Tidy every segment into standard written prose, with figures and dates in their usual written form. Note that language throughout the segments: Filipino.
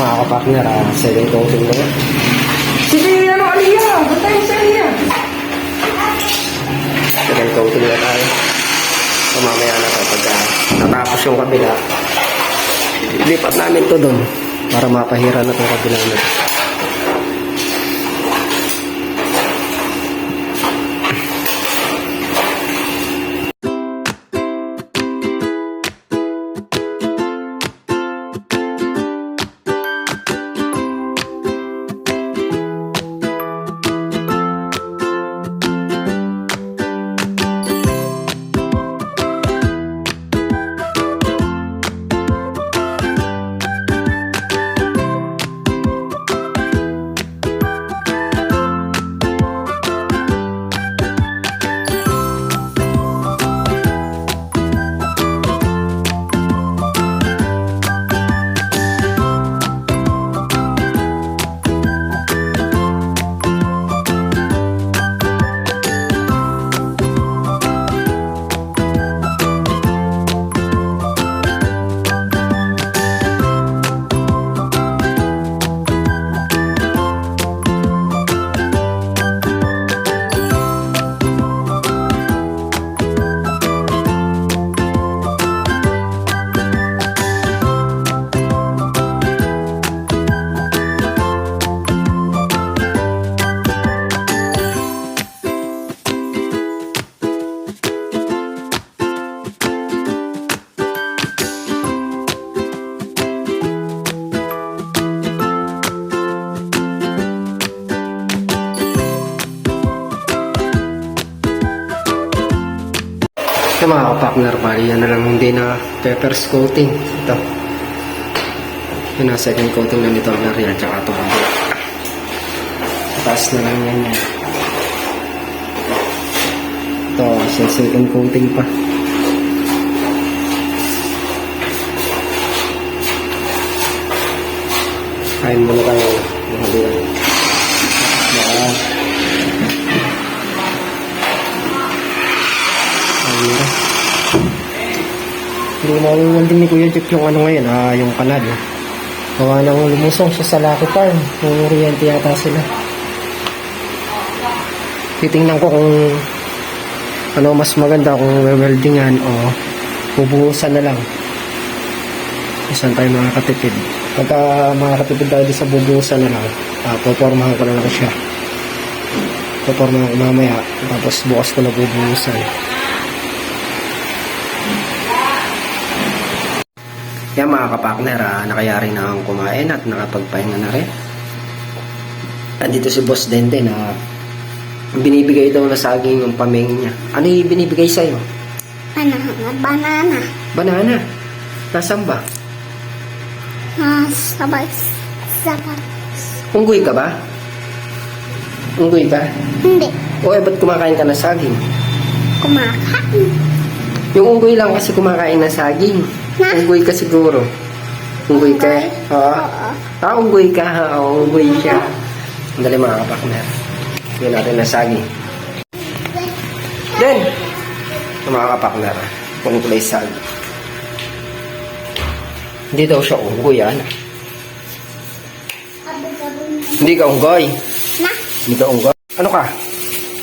Mga kapartner, second coating na yan. Sige, ano, Aliyah! Bantay sa Aliyah! Second coating na tayo. So, mamaya na to, pagka natapos yung kabila, lipat namin to doon para mapahira na itong kabila na. Ito mga kapartner, bali yan na lang hindi na peppers coating. Ito. Yun na second coating na nito na rin at saka ito kabila. Taas na lang yan yan. Ito, second coating pa. Kain muna tayo. Hindi mawawanding ni Kuya Jeff yung ano ngayon, yung kanal. Gawa nang lumusong siya sa Lucky Farm. Oriente yata sila. Titingnan ko kung ano mas maganda, kung weldingan o bubuhusan na lang. Saan tayo makakatipid. Pagka makakatipid tayo sa bubuhusan na lang, popormahan ko na lang siya. Popormahan ko mamaya, tapos bukas ko na bubuhusan. Yan mga kapartner, nakayari na akong kumain at nakapagpahinga na rin. Nandito si Boss Dente na binibigay daw na saging yung pameng niya. Ano yung binibigay sa'yo? Banana. Banana? Nasaan ba? Sabay. Unggoy ka ba? Unggoy ka? Hindi. O ba't kumakain ka na saging? Kumakain. Yung unggoy lang kasi kumakain na saging. Unggoy ka siguro. Unggoy ka? Oo. Unggoy ka. Oo, unggoy siya. Andali mga kapartner. Yun natin na saging. Then, mga kapartner, kung kulay saging. Hindi daw siya unggoy, Hindi ka unggoy. Hindi ka unggoy. Ano ka?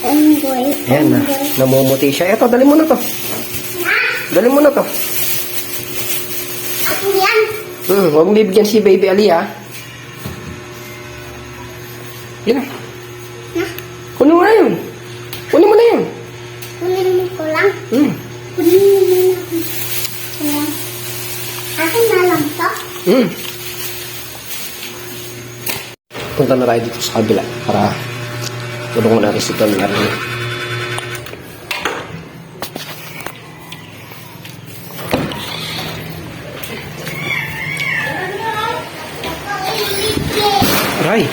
Unggoy. Ayan na. Namumuti siya. Eto, dali mo na to. Dali mo na to. Ako yan. Huwag mong bibigyan si Baby Aliyah. Yun na. Kunin mo na yun. Kunin mo na yun. Kunin mo ko lang. Kunin mo na lang. Akin na lang to. Punta na tayo dito sa kabila para tulungan natin si Tony Arne. Aray!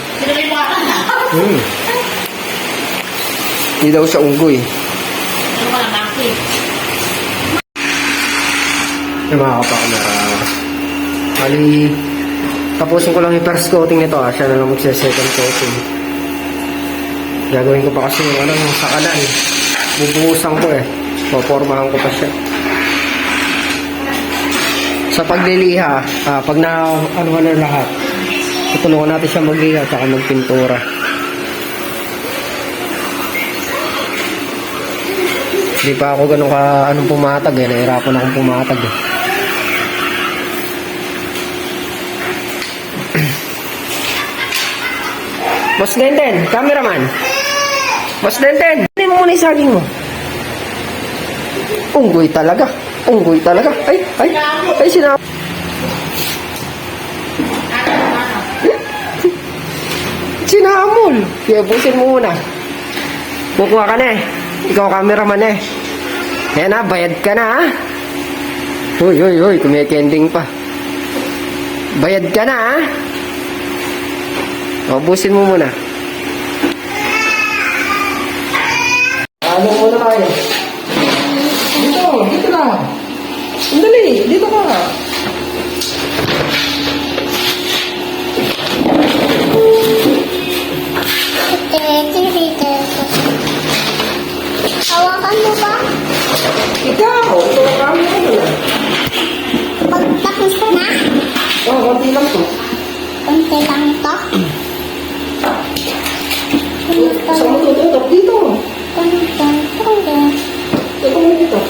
Hindi daw siya unggoy. Yung mga kapartner, bali, tapusin ko lang yung first coating nito, siya na lang magsa-second coating. Gagawin ko pa kasi yung sa kanan. Bubuhusan ko Popormahan ko pa siya. Sa pagliliha, pag na, na lahat, Tutulungan natin siya mag-iga at saka magpintura. Hindi pa ako ganun anong pumatag eh. Nahirapan akong pumatag eh. Boss Denten, cameraman. Boss Denten, hindi mo muna yung saging mo. Unggoy talaga. Unggoy talaga. Ay, sinap. Sinamol. Kaya busin mo muna. Kukuha ka na eh. Ikaw cameraman eh. Yan na, bayad ka na ha. Uy, kumikending pa. Bayad ka na ha. O, busin mo muna. Ano muna tayo? Dito na. Sandali, dito ka. Hawakan mo ba? Ikaw kami mo na. Pagtapos ko na? Oh, konti lang to. Konti lang to? Saan mo tututok? Dito. Ito mo dito.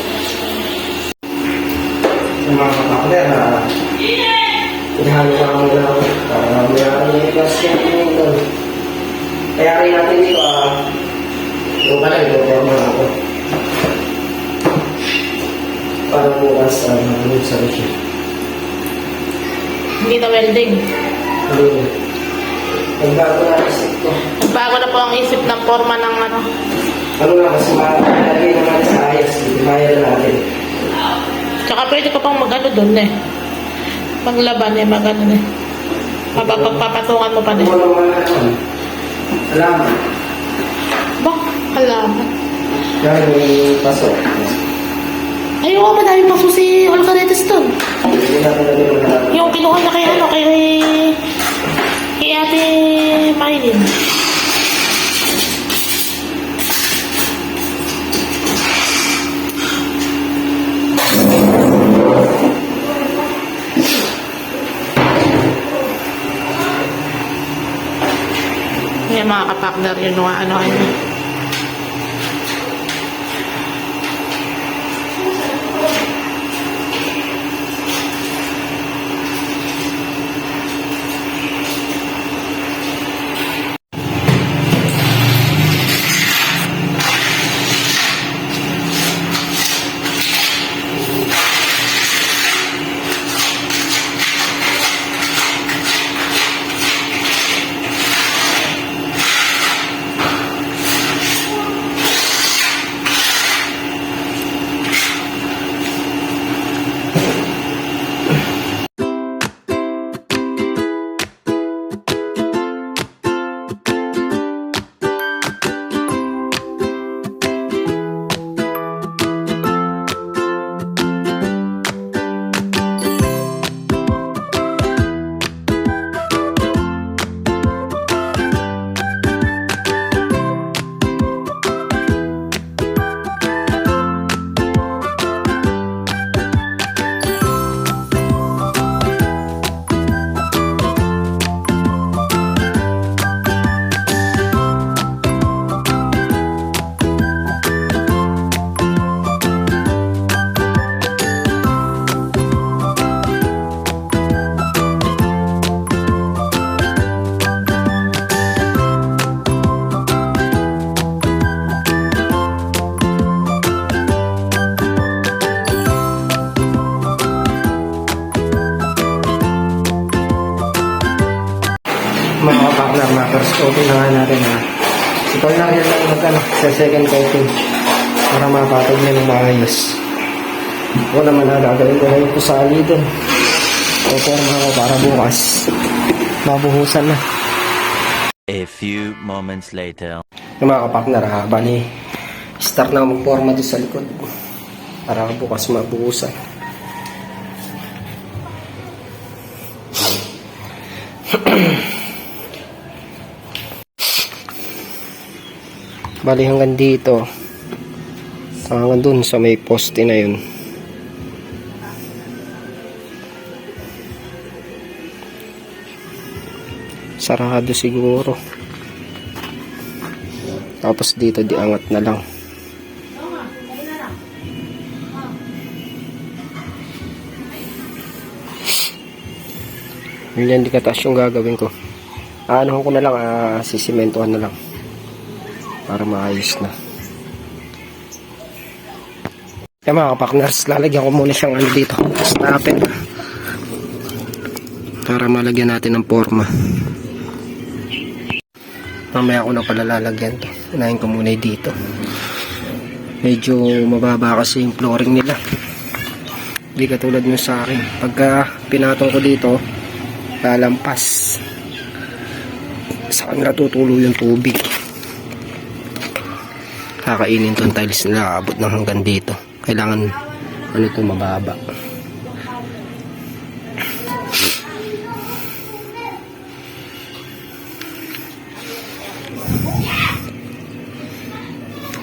Yung mga kapakler na inahalo ka muna ako para mayroon yung ikas yan ngayon. Kaya rin natin dito yung pala ito ako para bukas sa siya. Hindi na welding. Nagbago na isip ko. Nagbago na po ang isip ng forma ng ano. Ano nga, mas malagay naman sa ayos. Kaya na natin. Tsaka pwede ka pang mag-ano doon eh. Panglaban eh, mag-ano eh. Pagpapatungan mo pa din. Ano naman na naman? Salamat. Ba? Halaman. Yan yung pasok. Ay, oo, madaming paso si Olcaretes doon. Hindi natin natin na Yung kinuha na kay ano, kay Ate Maylin. Yung mga kapakner yun, ano. mga kapakler na first coating na nga natin ha. Si Paul na rin lang sa second coating para mapatag na ng maayos. Ako naman gagawin ko na yung kusali dun. Puporma ako para bukas mabuhusan na. A few moments later. Yung mga kapakner ha, bali start na magporma doon sa likod para bukas mabuhusan. Bali hanggang dito hanggang dun sa may poste na yun. Sarado siguro. Tapos dito diangat na lang. Yan, di kataas yung gagawin ko. Aanohan ko na lang, sisimentohan na lang para maayos na. Kaya mga kapakners, lalagyan ko muna siyang ano dito, stopper, para malagyan natin ng forma. Mamaya ko na pala lalagyan to. Unahin ko muna dito. Medyo mababa kasi yung flooring nila, hindi katulad nyo sa akin. Pagka pinatong ko dito, lalampas sa kanila, tutulo yung tubig, kakainin tong tiles nila, abot ng hanggang dito. Kailangan ano ito, mababa.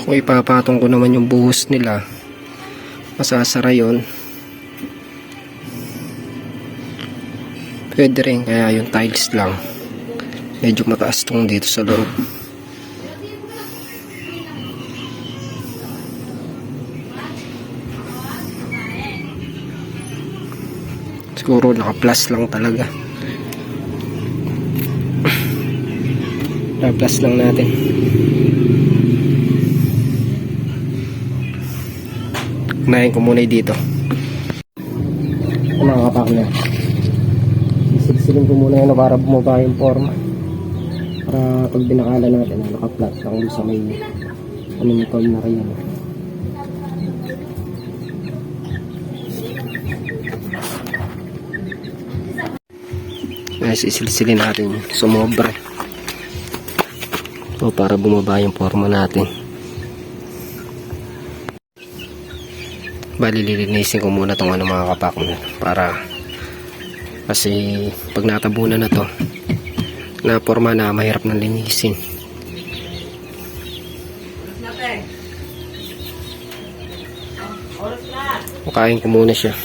Kung ipapatong ko naman yung buhos nila, masasara yun. Pwede rin, kaya yung tiles lang medyo mataas tong dito sa loob. Siguro naka-plus lang talaga. Naka-plus lang natin. Unahin ko muna dito. Mga kapakner, sisilin ko muna yun para bumaba yung forma, para pag binakala natin naka-flat lang sa may animal na rin. Sisilsilin natin sumobra so para bumaba yung forma natin. Bali, lilinisin ko muna tong mga kapakner, para kasi pag natabunan na to na forma na, mahirap nang linisin. Kain ko muna siya.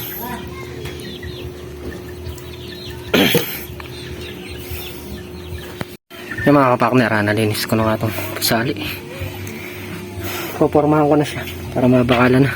Yung mga kapakner, nalinis ko na nga itong pasali. Popormahan ko na siya para mabakala na.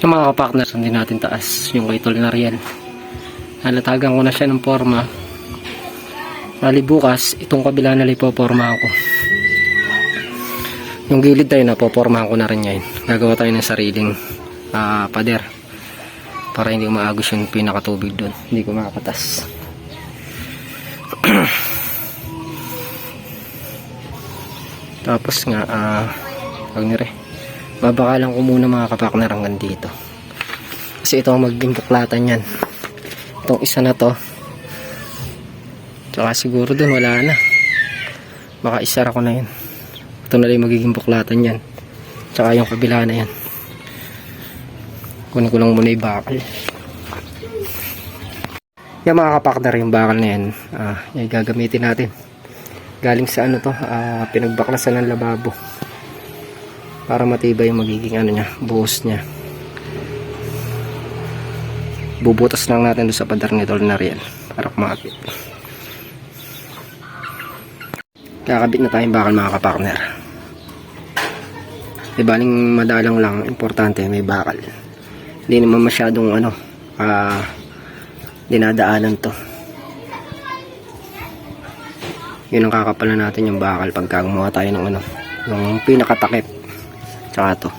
Yung mga kapakner, hindi natin taas yung kay Tolnarian. Halatagan ko na siya ng forma. Bali bukas, itong kabila na ipopormahan ko. Yung gilid tayo, napopormahan ko na rin ngayon. Gagawa tayo ng sariling pader, para hindi maagos yung pinakatubig doon, hindi ko makapatas. Tapos nga pag nire, babakalan ko muna mga kapakner hanggang dito, kasi ito ang magiging buklatan yan. Itong isa na to, tsaka siguro dun wala na, baka isara ko na yan. Ito na lang magiging buklatan yan, tsaka yung kabila na yan. Kunin ko lang muna yung bakal. Yung mga kapakner, yung bakal na yan, yung gagamitin natin. Galing sa ano to, pinagbaklasan ng lababo, para matibay yung magiging ano niya, buhos niya. bubutas lang natin doon sa pader nito na riyan para kumakabit. Kakabit na tayong bakal mga kapartner. Di baling madalang lang, importante may bakal. Hindi naman masyadong dinadaanan to. Yun ang kakapalan natin yung bakal pagka gumawa tayo ng yung pinakatakip. Tsaka to.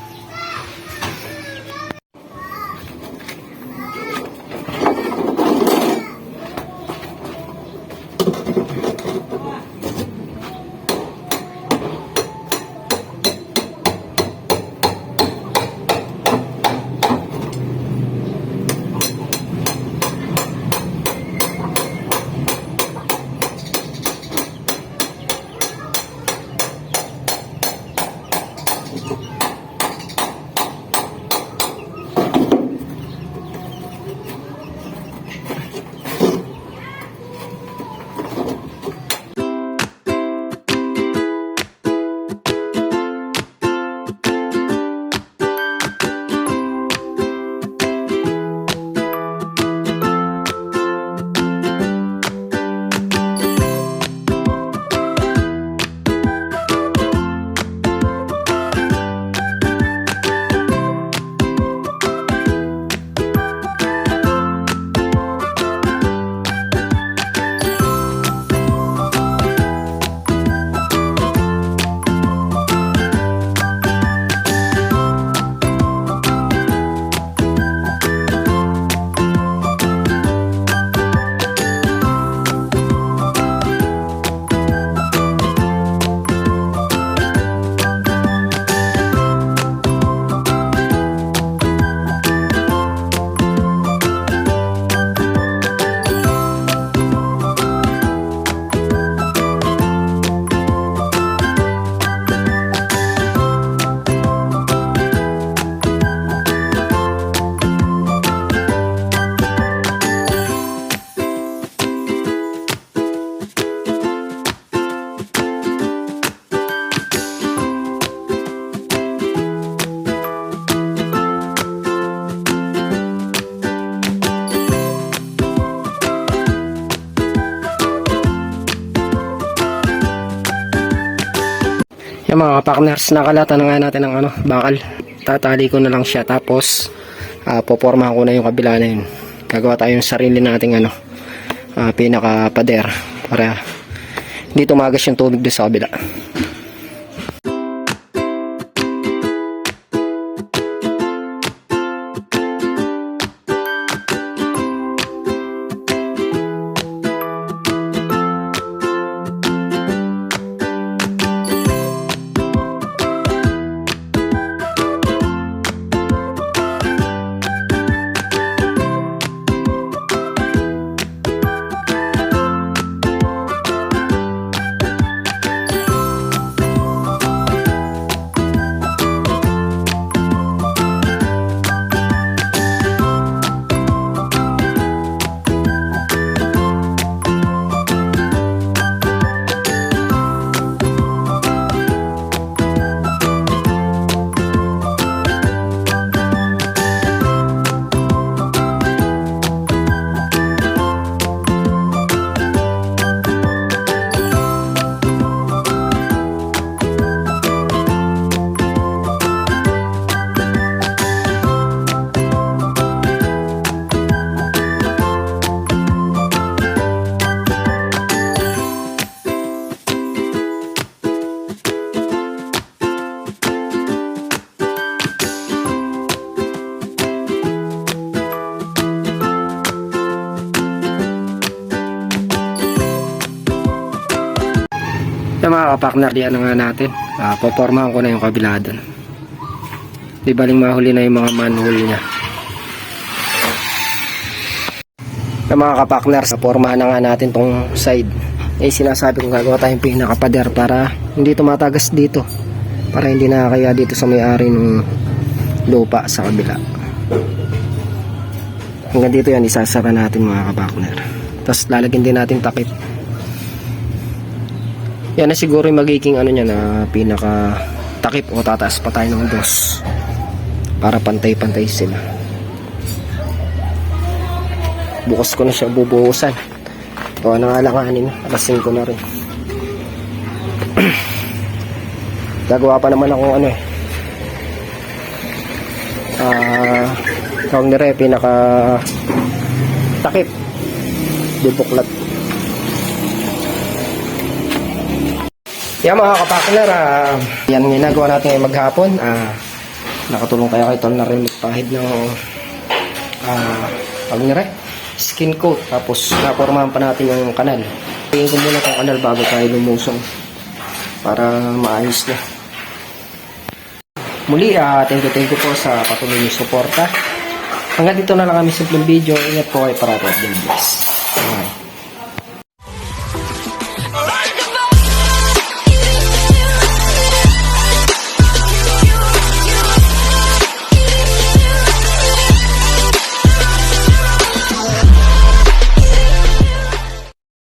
Yan mga partners, nakalata na nga natin ng bakal. Tatali ko na lang siya, tapos popormahan ko na yung kabila na yun. Gagawa tayo yung sarili nating pinaka pader para hindi tumagas yung tubig doon sa kabila. Yung mga kapartner, diyan na nga natin. Popormahan ko na yung kabila doon. Di baling mahuli na yung mga manhole niya. Yung mga kapartner, pormahan na nga natin tong side. Sinasabi kong gagawa tayong pinakapader para hindi tumatagas dito. Para hindi nakakaya dito sa may-ari ng lupa sa kabila. Hanggang dito yan, isasara natin mga kapartner. Tapos lalagyan din natin takip. Yan na siguro yung magiging niya na pinaka takip, o tataas pa tayo ng dos para pantay-pantay sila. Bukas ko na siya bubuhusan. O ano nga alanganin, alas 5 na rin. Gagawa pa naman ako ano eh. Tawag nila pinaka takip. Bubuklat. Yan mga kapakner, yan ang ginagawa natin ngayong maghapon. Nakatulong kaya kay Tol na rin magpahid ng tawag nila skin coat. Tapos napormahan pa natin yung kanal. Tingin ko muna itong kanal bago tayo lumusong para maayos na. Muli, thank you po sa patuloy niyong suporta. Hanggang dito na lang kami simpleng video. Ingat po kayo parati. God bless. Bye.